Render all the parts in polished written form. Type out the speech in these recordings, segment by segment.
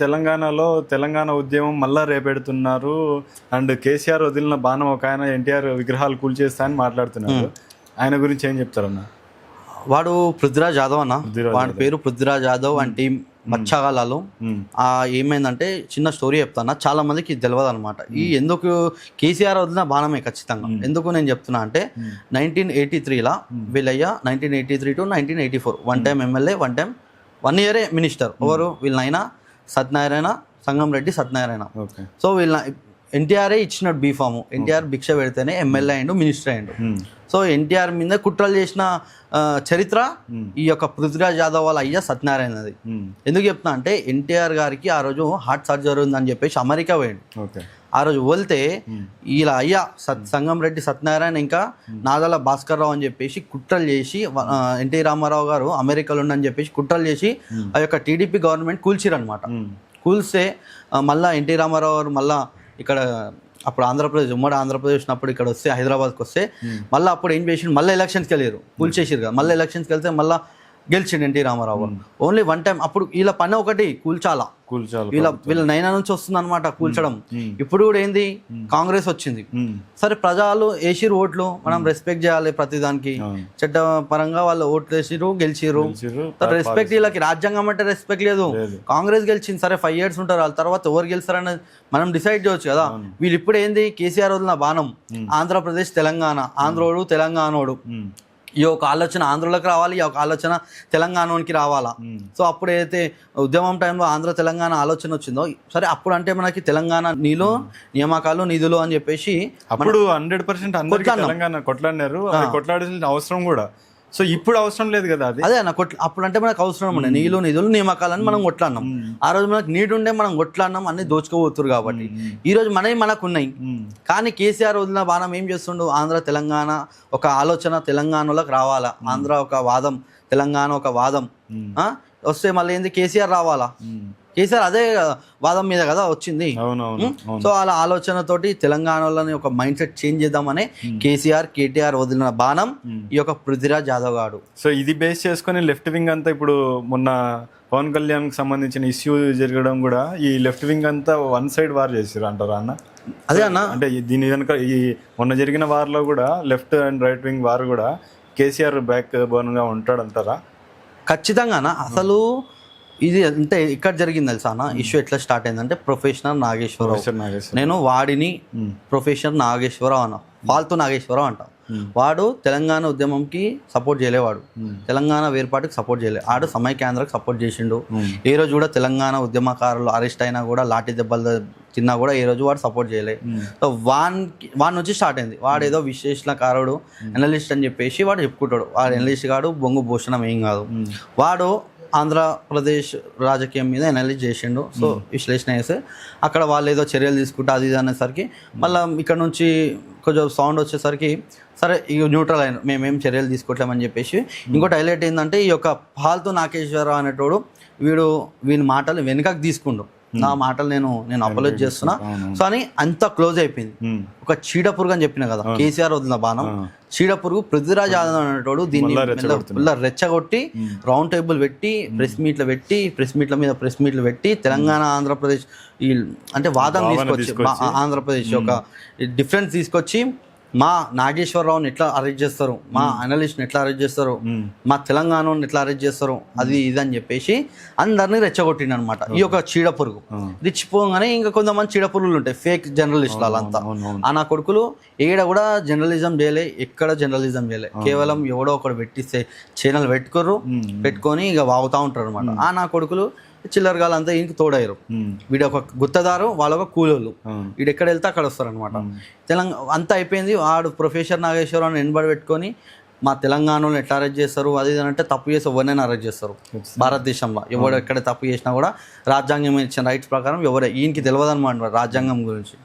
తెలంగాణలో తెలంగాణ ఉద్యమం మళ్ళా రేపెడుతున్నారు. అండ్ కేసీఆర్ వదిలిన బాణం ఒక ఆయన ఎన్టీఆర్ విగ్రహాలు కూల్చేస్తా అని మాట్లాడుతున్నారు. ఆయన గురించి ఏం చెప్తారన్న? వాడు పృథ్వీరాజ్ యాదవ్ అన్న, వాడి పేరు పృథ్వీరాజ్ యాదవ్ అండ్ టీం మచ్చగాలలో. ఏమైందంటే చిన్న స్టోరీ చెప్తాను, చాలా మందికి తెలియదు అనమాట. ఈ ఎందుకు కేసీఆర్ వదిలిన బాణమే ఖచ్చితంగా. ఎందుకు నేను చెప్తున్నా అంటే 1983లా వీళ్ళయ్య 1983 to 1984 one time MLA, one ఇయరే మినిస్టర్. ఎవరు వీళ్ళనైనా సత్యనారాయణ, సంగంరెడ్డి సత్యనారాయణ. సో వీళ్ళ ఎన్టీఆర్ఏ ఇచ్చినట్టు బీఫాము. ఎన్టీఆర్ భిక్ష పెడితేనే ఎమ్మెల్యే అయ్యిండు, మినిస్టర్ అయ్యిండు. సో ఎన్టీఆర్ మీద కుట్రలు చేసిన చరిత్ర ఈ యొక్క పృథ్వీరాజ్ యాదవ్ వాళ్ళ అయ్యా సత్యనారాయణది. ఎందుకు చెప్తున్నా అంటే ఎన్టీఆర్ గారికి ఆ రోజు హార్ట్ సర్జరీ ఉందని చెప్పేసి అమెరికా పోయిండు. ఆ రోజు వెళ్తే ఇలా అయ్యా సంగంరెడ్డి సత్యనారాయణ ఇంకా నాదల భాస్కర్ రావు అని చెప్పేసి కుట్రలు చేసి ఎన్టీ రామారావు గారు అమెరికాలో ఉండని చెప్పేసి కుట్రలు చేసి ఆ యొక్క టీడీపీ గవర్నమెంట్ కూల్చిరనమాట. కూల్స్తే మళ్ళీ ఎన్టీ రామారావు గారు మళ్ళీ ఇక్కడ అప్పుడు ఆంధ్రప్రదేశ్, ఉమ్మడి ఆంధ్రప్రదేశ్ ఉన్నప్పుడు ఇక్కడ వస్తే హైదరాబాద్కి వస్తే మళ్ళీ అప్పుడు ఏం చేసిండు, మళ్ళీ ఎలక్షన్స్కి వెళ్ళారు, కూల్చేసారు కదా. మళ్ళీ ఎలక్షన్స్కి వెళ్తే మళ్ళీ గెలిచిండు ఎన్టీ రామారావు గారు. Only one time. అప్పుడు వీళ్ళ పని ఒకటి కూల్చాలా, వీళ్ళ నైనా నుంచి వస్తుంది అనమాట కూల్చడం. ఇప్పుడు కూడా ఏంది, కాంగ్రెస్ వచ్చింది, సరే ప్రజలు వేసిరు ఓట్లు, మనం రెస్పెక్ట్ చేయాలి ప్రతిదానికి. చట్ట పరంగా వాళ్ళు ఓట్లు వేసిరు, గెలిచిరు, రెస్పెక్ట్. వీళ్ళకి రాజ్యాంగం అంటే రెస్పెక్ట్ లేదు. కాంగ్రెస్ గెలిచింది, సరే 5 years ఉంటారు, వాళ్ళ తర్వాత ఎవరు గెలుస్తారనేది మనం డిసైడ్ చేయొచ్చు కదా. వీళ్ళు ఇప్పుడు ఏంది, కేసీఆర్ వదిలిన బాణం ఆంధ్రప్రదేశ్ తెలంగాణ, ఆంధ్రోడు తెలంగాణోడు. ఈ ఒక ఆలోచన ఆంధ్రలోకి రావాలి, ఈ ఒక ఆలోచన తెలంగాణకి రావాలా. సో అప్పుడు ఏదైతే ఉద్యమం టైంలో ఆంధ్ర తెలంగాణ ఆలోచన వచ్చిందో, సరే అప్పుడు అంటే మనకి తెలంగాణ నీళ్ళు నియామకాలు నిధులు అని చెప్పేసి అప్పుడు 100% తెలంగాణ కొట్లాడినారు, కొట్లాడాల్సిన అవసరం కూడా. సో ఇప్పుడు అవసరం లేదు కదా అది. అదే అన్న, అప్పుడు అంటే మనకు అవసరం ఉండే నీళ్ళు నిధులు నియామకాలని మనం కొట్లాడినాం. ఆ రోజు మనకు నీడు ఉండే మనం కొట్లాడినాం, అన్ని దోచుకోబోతురు కాబట్టి. ఈ రోజు మనకు ఉన్నాయి. కానీ కేసీఆర్ వదిలిన బాణం ఏం చేస్తుండు, ఆంధ్ర తెలంగాణ ఒక ఆలోచన తెలంగాణలోకి రావాలా, ఆంధ్ర ఒక వాదం, తెలంగాణ ఒక వాదం వస్తే మళ్ళీ ఏంది కేసీఆర్ రావాలా. కేసీఆర్ అదే వాదం మీద కదా వచ్చింది. సో అలా ఆలోచనతోటి తెలంగాణలోని ఒక మైండ్ సెట్ చేంజ్ చేద్దామని కేటీఆర్ వదిలిన బాణం ఈ యొక్క పృథ్వీరాజ్ యాదవ్ గారు. సో ఇది బేస్ చేసుకుని లెఫ్ట్ వింగ్ అంతా ఇప్పుడు మొన్న పవన్ కళ్యాణ్ కి సంబంధించిన ఇష్యూ జరగడం కూడా ఈ లెఫ్ట్ వింగ్ అంతా వన్ సైడ్ వార్ చేసారు అంటారా అన్న? అదే అన్న, అంటే దీని కనుక ఈ మొన్న జరిగిన వార్లో కూడా left and right wing war కూడా కేసీఆర్ బ్యాక్ బోన్ గా ఉంటాడు అంటారా? ఖచ్చితంగా అసలు ఇది అంటే ఇక్కడ జరిగింది తెలుసా అన్న, ఇష్యూ ఎట్లా స్టార్ట్ అయిందంటే ప్రొఫెషనల్ నాగేశ్వరరావు, నేను వాడిని ప్రొఫెషనల్ నాగేశ్వరరావు అన్న, ఫాల్తూ నాగేశ్వరరావు అంట. వాడు తెలంగాణ ఉద్యమంకి సపోర్ట్ చేయలేవాడు, తెలంగాణ వేర్పాటుకి సపోర్ట్ చేయలేదు, ఆడు సమైక్యాంధ్రకు సపోర్ట్ చేసిండు. ఏ రోజు కూడా తెలంగాణ ఉద్యమకారులు అరెస్ట్ అయినా కూడా, లాఠీ దెబ్బలు తిన్నా కూడా ఏ రోజు వాడు సపోర్ట్ చేయలేదు. సో వాడి నుంచి స్టార్ట్ అయింది. వాడు ఏదో విశ్లేషణకారుడు, ఎనలిస్ట్ అని చెప్పేసి వాడు చెప్పుకుంటాడు. వాడు ఎనలిస్ట్ కాడు, బొంగు భూషణం ఏం కాదు. వాడు ఆంధ్రప్రదేశ్ రాజకీయం మీద ఎనాలిసిస్ చేసిండు. సో విశ్లేషణ చేస్తే అక్కడ వాళ్ళు ఏదో చర్యలు తీసుకుంటా అది ఇది అనేసరికి మళ్ళీ ఇక్కడ నుంచి కొంచెం సౌండ్ వచ్చేసరికి సరే ఇక న్యూట్రల్ అయిన మేమేం చర్యలు తీసుకోవట్లేమని చెప్పేసి. ఇంకోటి హైలైట్ ఏంటంటే ఈ యొక్క ఫాల్తూ నాగేశ్వరరావు అనేటోడు వీని మాటలు వెనుకకు తీసుకుండు. నా మాటలు నేను అపోలోజ్ చేస్తున్నా సో అని అంత క్లోజ్ అయిపోయింది. ఒక చీడపురుగు అని చెప్పిన కదా, కేసీఆర్ వదిలిన బాణం చీడపురుగు పృథ్వీరాజ్ యాదవ్ అనేటోడు దీన్ని రెచ్చగొట్టి రౌండ్ టేబుల్ పెట్టి ప్రెస్ మీట్ల మీద ప్రెస్ మీట్లు పెట్టి తెలంగాణ ఆంధ్రప్రదేశ్ ఈ అంటే వాదం తీసుకొచ్చి ఆంధ్రప్రదేశ్ యొక్క డిఫరెన్స్ తీసుకొచ్చి మా నాగేశ్వరరావుని ఎట్లా అరెస్ట్ చేస్తారు, మా అనలిస్ట్ని ఎట్లా అరెస్ట్ చేస్తారు, మా తెలంగాణని ఎట్లా అరెస్ట్ చేస్తారు, అది ఇది అని చెప్పేసి అందరినీ రెచ్చగొట్టిండు అనమాట ఈ యొక్క చీడపురుగు. రెచ్చిపోగానే ఇంకా కొంతమంది చీడపురుగులు ఉంటాయి, ఫేక్ జర్నలిస్టులు, వాళ్ళంతా ఆ నా కొడుకులు ఏడ కూడా జర్నలిజం చేయలే, ఎక్కడ జర్నలిజం చేయలే, కేవలం ఎవడో ఒకడు పెట్టిస్తే ఛానల్ పెట్టుకొని ఇక వాగుతూ ఉంటారు అనమాట. ఆ నా కొడుకులు చిల్లరగాలు అంతా ఈయనకి తోడయ్యారు. వీడు ఒక గుత్తదారు, వాళ్ళొక కూలోళ్ళు, వీడు ఎక్కడ వెళ్తే అక్కడ వస్తారనమాట. తెలంగాణ అంతా అయిపోయింది. వాడు ప్రొఫెసర్ నాగేశ్వరరావుని వెనబడి పెట్టుకొని మా తెలంగాణలో ఎట్లా అరెస్ట్ చేస్తారు, అది అంటే తప్పు చేసి ఎవరినైనా అరెస్ట్ చేస్తారు భారతదేశంలో. ఎవరు ఎక్కడ తప్పు చేసినా కూడా రాజ్యాంగం ఇచ్చిన రైట్స్ ప్రకారం ఈయనకి తెలియదు అనమాట రాజ్యాంగం గురించి.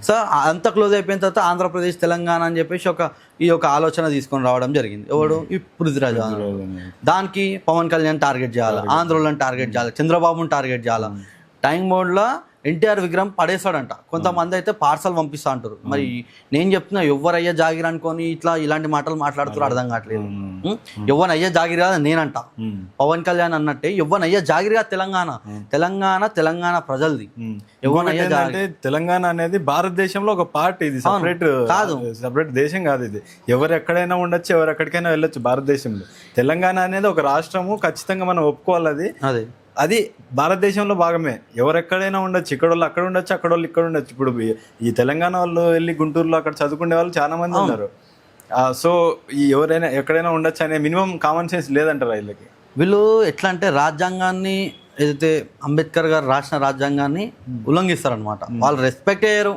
సో అంత క్లోజ్ అయిపోయిన తర్వాత ఆంధ్రప్రదేశ్ తెలంగాణ అని చెప్పేసి ఈ యొక్క ఆలోచన తీసుకొని రావడం జరిగింది. ఎవడు ఈ పృథ్వీరాజ్. దానికి పవన్ కళ్యాణ్ టార్గెట్ చేయాలి, ఆంధ్రోళ్ళని టార్గెట్ చేయాలి, చంద్రబాబుని టార్గెట్ చేయాలి. టైం మోడ్లో ఎన్టీఆర్ విగ్రహం పడేస్తాడంట. కొంతమంది అయితే పార్సల్ పంపిస్తా అంటారు. మరి నేను చెప్తున్నా ఎవరయ్యా జాగిరి అనుకొని ఇలాంటి మాటలు మాట్లాడుతారు అర్థం కావట్లేదు. ఎవరయ్యా జాగిరి కాదు నేనంట. పవన్ కళ్యాణ్ అన్నట్టే ఎవరయ్యా జాగిరి కాదు తెలంగాణ ప్రజలది. ఎవరయ్యా జాగిరి తెలంగాణ అనేది భారతదేశంలో ఒక పార్ట్, ఇది సపరేట్ కాదు, సపరేట్ దేశం కాదు. ఇది ఎవరు ఎక్కడైనా ఉండొచ్చు, ఎవరు ఎక్కడికైనా వెళ్ళొచ్చు భారతదేశంలో. తెలంగాణ అనేది ఒక రాష్ట్రము, ఖచ్చితంగా మనం ఒప్పుకోవాలి. అది భారతదేశంలో భాగమే. ఎవరెక్కడైనా ఉండొచ్చు, ఇక్కడ వాళ్ళు అక్కడ ఉండొచ్చు, అక్కడ వాళ్ళు ఇక్కడ ఉండొచ్చు. ఇప్పుడు ఈ తెలంగాణ వాళ్ళు వెళ్ళి గుంటూరులో అక్కడ చదువుకునే వాళ్ళు చాలా మంది ఉన్నారు. సో ఎవరైనా ఎక్కడైనా ఉండొచ్చు అనే మినిమం కామన్ సెన్స్ లేదంటారు వీళ్ళకి. వీళ్ళు ఎట్లా అంటే రాజ్యాంగాన్ని ఏదైతే అంబేద్కర్ గారు రాసిన రాజ్యాంగాన్ని ఉల్లంఘిస్తారనమాట. వాళ్ళు రెస్పెక్ట్ అయ్యారు.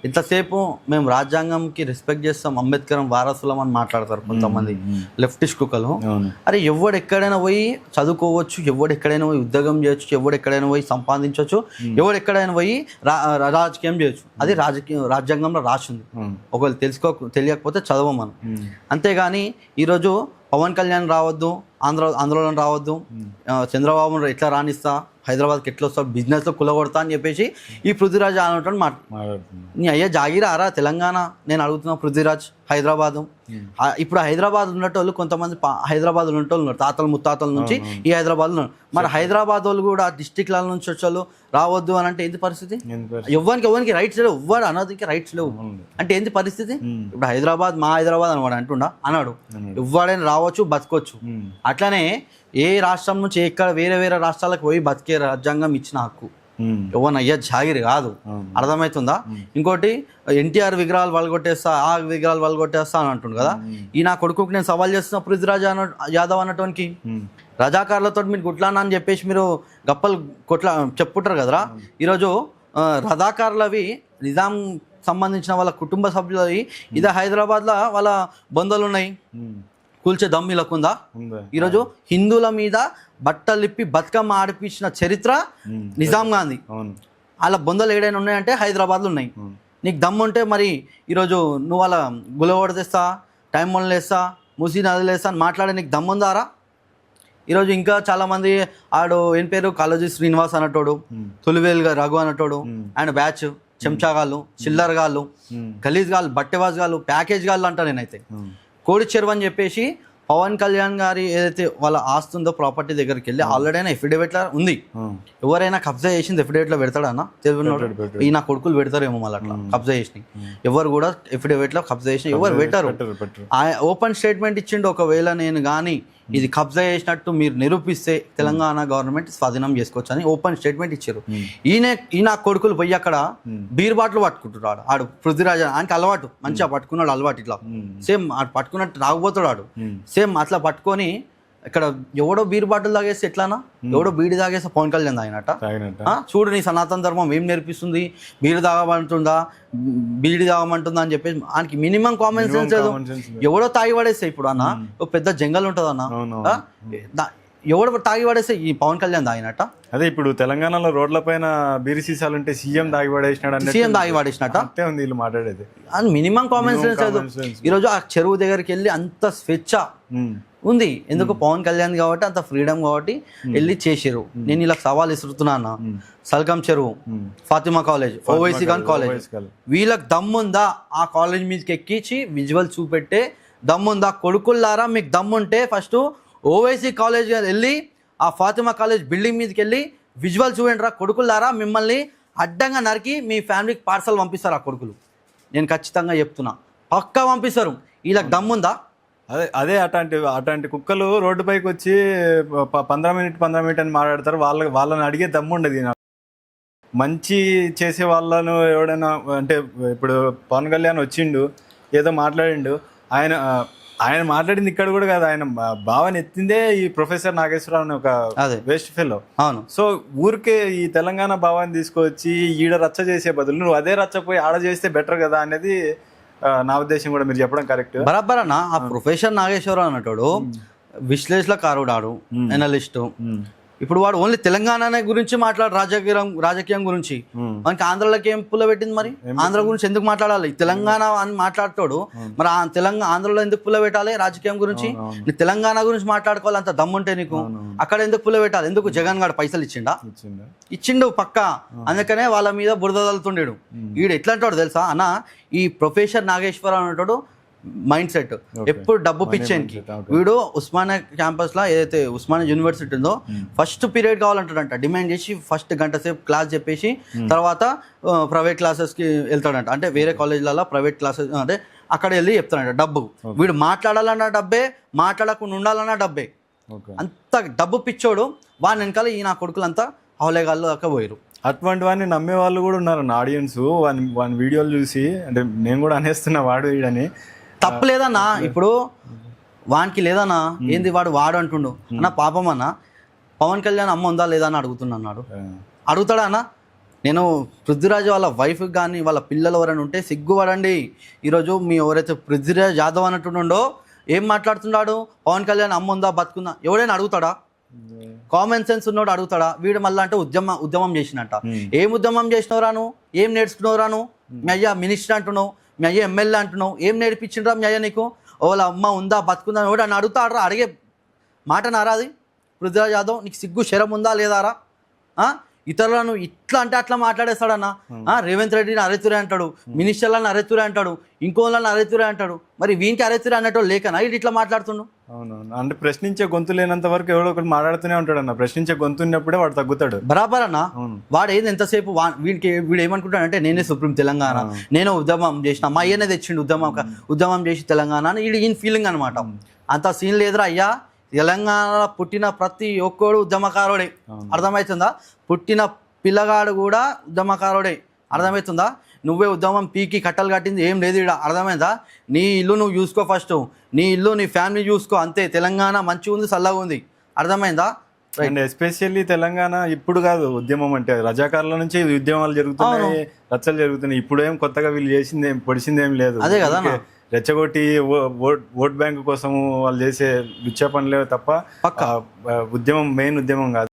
ఇంతసేపు మేము రాజ్యాంగంకి రెస్పెక్ట్ చేస్తాం, అంబేద్కర్ వారసులం అని మాట్లాడతారు కొంతమంది లెఫ్టిస్ట్ కుక్కలు. అరే ఎవడు ఎక్కడైనా పోయి చదువుకోవచ్చు, ఎవడు ఎక్కడైనా పోయి ఉద్యోగం చేయొచ్చు, ఎవడు ఎక్కడైనా పోయి సంపాదించవచ్చు, ఎవడు ఎక్కడైనా పోయి రాజకీయం చేయొచ్చు. అది రాజ్యాంగంలో రాసింది. ఒకవేళ తెలియకపోతే చదవమను. అంతేగాని ఈరోజు పవన్ కళ్యాణ్ రావద్దు, ఆంధ్రలో రావద్దు, చంద్రబాబు ఎట్లా రాణిస్తా, హైదరాబాద్కి ఎట్లా వస్తా, బిజినెస్లో కులగొడతా అని చెప్పేసి ఈ పృథ్వీరాజ్ అనటం నీ అయ్యా జాగిరారా తెలంగాణ? నేను అడుగుతున్నా. పృథ్వీరాజ్ హైదరాబాదు, ఇప్పుడు హైదరాబాద్ ఉన్నటోళ్ళు కొంతమంది హైదరాబాద్ ఉన్నటోళ్ళు ఉన్నారు, తాతలు ముత్తాతల నుంచి ఈ హైదరాబాద్ ఉన్నారు. మరి హైదరాబాద్ వాళ్ళు కూడా డిస్టిక్ల నుంచి వచ్చేవాళ్ళు రావద్దు అని అంటే ఏంటి పరిస్థితి? ఎవరికి రైట్స్ లేవు, ఎవ్వరు అన్నదికి రైట్స్ లేవు అంటే ఏంటి పరిస్థితి? ఇప్పుడు హైదరాబాద్ మా హైదరాబాద్ అనవాడు అంటుండా అన్నాడు. ఎవడైనా రావచ్చు, బతకొచ్చు. అట్లానే ఏ రాష్ట్రం నుంచి ఎక్కడ వేరే వేరే రాష్ట్రాలకు పోయి బతికే రాజ్యాంగం ఇచ్చిన హక్కు. ఎవరయ్యా జాగిరి కాదు. అర్థమవుతుందా? ఇంకోటి ఎన్టీఆర్ విగ్రహాలు వలగొట్టేస్తా, ఆ విగ్రహాలు వలగొట్టేస్తా అని అంటుండు కదా. ఈ నా కొడుకుకి నేను సవాల్ చేస్తున్న పృథ్వీరాజ్ యాదవ్ అన్నటువంటి రజాకారులతో మీరు గుట్లానా అని చెప్పేసి మీరు గప్పలు చెప్పుకుంటారు కదరా. ఈరోజు రజాకారులవి నిజాం సంబంధించిన వాళ్ళ కుటుంబ సభ్యులవి ఇదే హైదరాబాద్లో వాళ్ళ బంధువులు ఉన్నాయి. కూల్చే దమ్ వీళ్ళకుందా? ఈరోజు హిందువుల మీద బట్టలిప్పి బతుకమ్మ ఆడిపించిన చరిత్ర నిజాం గాంధీ. వాళ్ళ బొందలు ఏడైనా ఉన్నాయంటే హైదరాబాద్లో ఉన్నాయి. నీకు దమ్ము ఉంటే మరి ఈరోజు నువ్వు వాళ్ళ గులవడ తెస్తా, టైం మొదలు వేస్తా, మూసీ నదులు వేస్తా అని మాట్లాడే నీకు దమ్ముందారా? ఈరోజు ఇంకా చాలామంది ఆడు ఏం పేరు కాళోజీ శ్రీనివాస్ అన్నటోడు, తొలివేలుగా రఘు అన్నటోడు, ఆయన బ్యాచ్ చెంచాగాళ్ళు, చిల్లర్ గాళ్ళు, గలీజ్ గాళ్ళు, బట్టెవాజ్ గాళ్ళు, ప్యాకేజ్ గాళ్ళు అంటా నేనైతే. కోడి చెరువు అని చెప్పేసి పవన్ కళ్యాణ్ గారి ఏదైతే వాళ్ళ ఆస్తుందో ప్రాపర్టీ దగ్గరికి వెళ్ళి ఆల్రెడీ అయినా ఎఫిడేవిట్లో ఉంది. ఎవరైనా కబ్జా చేసింది ఎఫిడేవిట్లో పెడతాడన్నా? తెలియదు. ఈ నా కొడుకులు పెడతారేమో మళ్ళీ అట్లా కబ్జా చేసి. ఎవరు కూడా ఎఫిడేవిట్లో కబ్జా చేసిన ఎవరు పెట్టారు. ఓపెన్ స్టేట్మెంట్ ఇచ్చిండు. ఒకవేళ నేను కానీ ఇది కబ్జా చేసినట్టు మీరు నిరూపిస్తే తెలంగాణ గవర్నమెంట్ స్వాధీనం చేసుకోవచ్చు అని ఓపెన్ స్టేట్మెంట్ ఇచ్చారు. ఈయన కొడుకులు పోయి అక్కడ బీర్ బాటిల్ పట్టుకుంటున్నాడు. ఆడు పృథ్వీరాజ్ ఆయనకి అలవాటు, మంచిగా పట్టుకున్నాడు అలవాటు. ఇట్లా సేమ్ ఆడు పట్టుకున్నట్టు తాగుపోతాడు ఆడు. సేమ్ అట్లా పట్టుకొని ఇక్కడ ఎవడో బీర్ బాటిల్ తాగేస్తే ఎట్లానా, ఎవడో బీడి తాగేస్తే పవన్ కళ్యాణ్ తాగినట్ట. చూడు నీ సనాతన ధర్మం ఏం నేర్పిస్తుంది, బీడి తాగమంటుందా, బీడి తాగమంటుందా అని చెప్పేసి ఆయనకి మినిమం కామన్ సెన్స్ లేదు. ఎవడో తాగి పడేస్తే ఇప్పుడు అన్న పెద్ద జంగల్ ఉంటుంది అన్న, ఎవడో తాగి పడేస్తే ఈ పవన్ కళ్యాణ్ తాగినట్ట. అదే ఇప్పుడు తెలంగాణలో రోడ్ల పైన బీరి సీసాలు ఉంటే సీఎం తాగి పడేసినాడు, సీఎం తాగి పడేసినట్ట ఉంది వీళ్ళు మాట్లాడేది. అది మినిమం కామన్ సెన్స్ లేదు. ఈరోజు ఆ చెరువు దగ్గరికి వెళ్ళి అంత స్వేచ్ఛ ఉంది. ఎందుకు? పవన్ కళ్యాణ్ కాబట్టి, అంత ఫ్రీడమ్ కాబట్టి వెళ్ళి చేసారు. నేను ఇలా సవాల్ ఇస్తున్నా. సల్కం చెరువు, ఫాతిమా కాలేజ్, ఓవైసీ ఖాన్ కాలేజ్, వీళ్ళకి దమ్ముందా ఆ కాలేజ్ మీదకి ఎక్కించి విజువల్ చూపెట్టే దమ్ముందా? కొడుకుల్లారా మీకు దమ్ముంటే ఫస్ట్ ఓవైసీ కాలేజ్ వెళ్ళి ఆ ఫాతిమా కాలేజ్ బిల్డింగ్ మీదకి వెళ్ళి విజువల్ చూడండి రా కొడుకుల్లారా. మిమ్మల్ని అడ్డంగా నరికి మీ ఫ్యామిలీకి పార్సల్ పంపిస్తారు ఆ కొడుకులు. నేను ఖచ్చితంగా చెప్తున్నా, పక్కా పంపిస్తారు. వీళ్ళకి దమ్ముందా? అదే అట్లాంటి కుక్కలు రోడ్డుపైకి వచ్చి 15 మినిట్ అని మాట్లాడతారు. వాళ్ళని అడిగే దమ్ము ఉండదు. మంచి చేసే వాళ్ళను ఎవడైనా అంటే ఇప్పుడు పవన్ కళ్యాణ్ వచ్చిండు, ఏదో మాట్లాడిండు. ఆయన మాట్లాడింది ఇక్కడ కూడా కాదు, ఆయన భావన ఎత్తిందే ఈ ప్రొఫెసర్ నాగేశ్వరరావు అని ఒక వేస్ట్ ఫెలో. అవును. సో ఊరికే ఈ తెలంగాణ భావాన్ని తీసుకొచ్చి ఈడ రచ్చ చేసే బదులు నువ్వు అదే రచ్చపోయి ఆడ చేస్తే బెటర్ కదా అనేది నా ఉద్దేశం. కూడా మీరు చెప్పడం కరెక్ట్, బరాబర్ అన్న. ఆ ప్రొఫెసర్ నాగేశ్వరరావు అన్నట్టు విశ్లేషణకారుడు, ఎనలిస్టు. ఇప్పుడు వాడు ఓన్లీ తెలంగాణ గురించి మాట్లాడు, రాజకీయం గురించి. మనకి ఆంధ్రలోకి ఏం పుల్ల పెట్టింది మరి? ఆంధ్ర గురించి ఎందుకు మాట్లాడాలి? తెలంగాణ అని మాట్లాడతాడు, మరి ఆంధ్రలో ఎందుకు పుల్ల పెట్టాలి రాజకీయం గురించి? నీ తెలంగాణ గురించి మాట్లాడుకోవాలి అంత దమ్ముంటే నీకు, అక్కడ ఎందుకు పుల్ల పెట్టాలి? ఎందుకు జగన్ గారు పైసలు ఇచ్చిండు పక్కా, అందుకనే వాళ్ళ మీద బురద తల్లుతుండేడు. వీడు ఎట్లా అంటాడు తెలుసా అన్న, ఈ ప్రొఫెసర్ నాగేశ్వరరావు అంటాడు మైండ్ సెట్ ఎప్పుడు డబ్బు పిచ్చేనికి. వీడు ఉస్మానియా క్యాంపస్ లో ఏదైతే ఉస్మానియా యూనివర్సిటీ ఉందో ఫస్ట్ పీరియడ్ కావాలంటాడంట, డిమాండ్ చేసి ఫస్ట్ గంట సేపు క్లాస్ చెప్పేసి తర్వాత ప్రైవేట్ క్లాసెస్ కి వెళ్తాడంట. అంటే వేరే కాలేజ్లలో ప్రైవేట్ క్లాసెస్ అంటే అక్కడ వెళ్ళి చెప్తాడంట డబ్బు. వీడు మాట్లాడాలన్న డబ్బే, మాట్లాడకుండా ఉండాలన్న డబ్బే. అంత డబ్బు పిచ్చోడు. వాని వెనకాల ఈ నా కొడుకులంతా హౌలేగాళ్ళు దాకా పోయారు. అటువంటి వాడిని నమ్మే వాళ్ళు కూడా ఉన్నారు ఆడియన్స్. వాని వీడియోలు చూసి, అంటే నేను కూడా అనేస్తున్నా వాడు వీడని. తప్పలేదన్నా, ఇప్పుడు వానికి లేదన్నా, ఏంది వాడు అంటుండు అన్న, పాపం అన్న పవన్ కళ్యాణ్ అమ్మ ఉందా లేదా అని అడుగుతున్నాడు. అడుగుతాడా అన్న? నేను పృథ్వీరాజ్ వాళ్ళ వైఫ్ కానీ వాళ్ళ పిల్లలు ఎవరైనా ఉంటే సిగ్గుపడండి. ఈరోజు మీ ఎవరైతే పృథ్వీరాజ్ యాదవ్ అన్నట్టుండో ఏం మాట్లాడుతున్నాడు, పవన్ కళ్యాణ్ అమ్మ ఉందా బతుకుందా ఎవడైనా అడుగుతాడా? కామన్ సెన్స్ ఉన్నోడు అడుగుతాడా? వీడు మళ్ళీ అంటే ఉద్యమం చేసినట్ట. ఏం ఉద్యమం చేసినవరా నువ్వు? ఏం నేర్చుకున్నావురా నువ్వు? మీ అయ్యా మినిస్టర్ అంటున్నావు, మీ అయ్యా ఎమ్మెల్యే అంటున్నావు, ఏం నేర్పించిండ్రా మీ అయ్యా నీకు? వాళ్ళ అమ్మ ఉందా బతుకుందా ఎవడు అని అడుగుతాడరా? అడిగే మాట నారాది పృథ్వీరాజ్ యాదవ్, నీకు సిగ్గు శరం ఉందా లేదారా? ఇతరులను ఇట్లా అంటే అట్లా మాట్లాడేస్తాడన్న. రేవంత్ రెడ్డిని అరెతురే అంటాడు, మినిస్టర్లను అరెతురే అంటాడు, ఇంకోళ్ళని అరెతురే అంటాడు. మరి వీనికి అరెతురే అన్నట్టు లేకనా ఇది ఇట్లా మాట్లాడుతుండు? అవునవును, అంటే ప్రశ్నించే గొంతు లేనంత వరకు ఎవడో ఒకటి మాట్లాడుతూనే ఉంటాడు అన్న. ప్రశ్నించే గొంతు ఉన్నప్పుడే వాడు తగ్గుతాడు. బరాబర్ అన్న. వాడు ఏది ఎంతసేపు వీడు ఏమనుకుంటాడు అంటే నేనే సుప్రీం తెలంగాణ, నేను ఉద్యమం చేసిన, మా అయ్యనే తెచ్చిండు ఉద్యమం చేసి తెలంగాణ అని ఈయన ఫీలింగ్ అనమాట. అంత సీన్ లేదురా అయ్యా. తెలంగాణలో పుట్టిన ప్రతి ఒక్కడు ఉద్యమకారుడే, అర్థమవుతుందా? పుట్టిన పిల్లగాడు కూడా ఉద్యమకారుడే, అర్థమవుతుందా? నువ్వే ఉద్యమం పీకి కట్టలు కట్టింది ఏం లేదు ఇక్కడ, అర్థమైందా? నీ ఇల్లు నువ్వు చూసుకో ఫస్ట్, నీ ఇల్లు నీ ఫ్యామిలీ చూసుకో, అంతే. తెలంగాణ మంచిగా ఉంది, చల్లగా ఉంది, అర్థమైందా? అండ్ ఎస్పెషల్లీ తెలంగాణ ఇప్పుడు కాదు ఉద్యమం అంటే, రజాకారుల నుంచి ఉద్యమాలు జరుగుతున్నాయి, రచ్చలు జరుగుతున్నాయి. ఇప్పుడు ఏం కొత్తగా వీళ్ళు చేసింది ఏం పొడిచింది ఏం లేదు. అదే కదా, రెచ్చగొట్టి ఓట్ బ్యాంక్ కోసం వాళ్ళు చేసే లుచ్చ పనులే తప్ప ఉద్యమం మెయిన్ ఉద్యమం కాదు.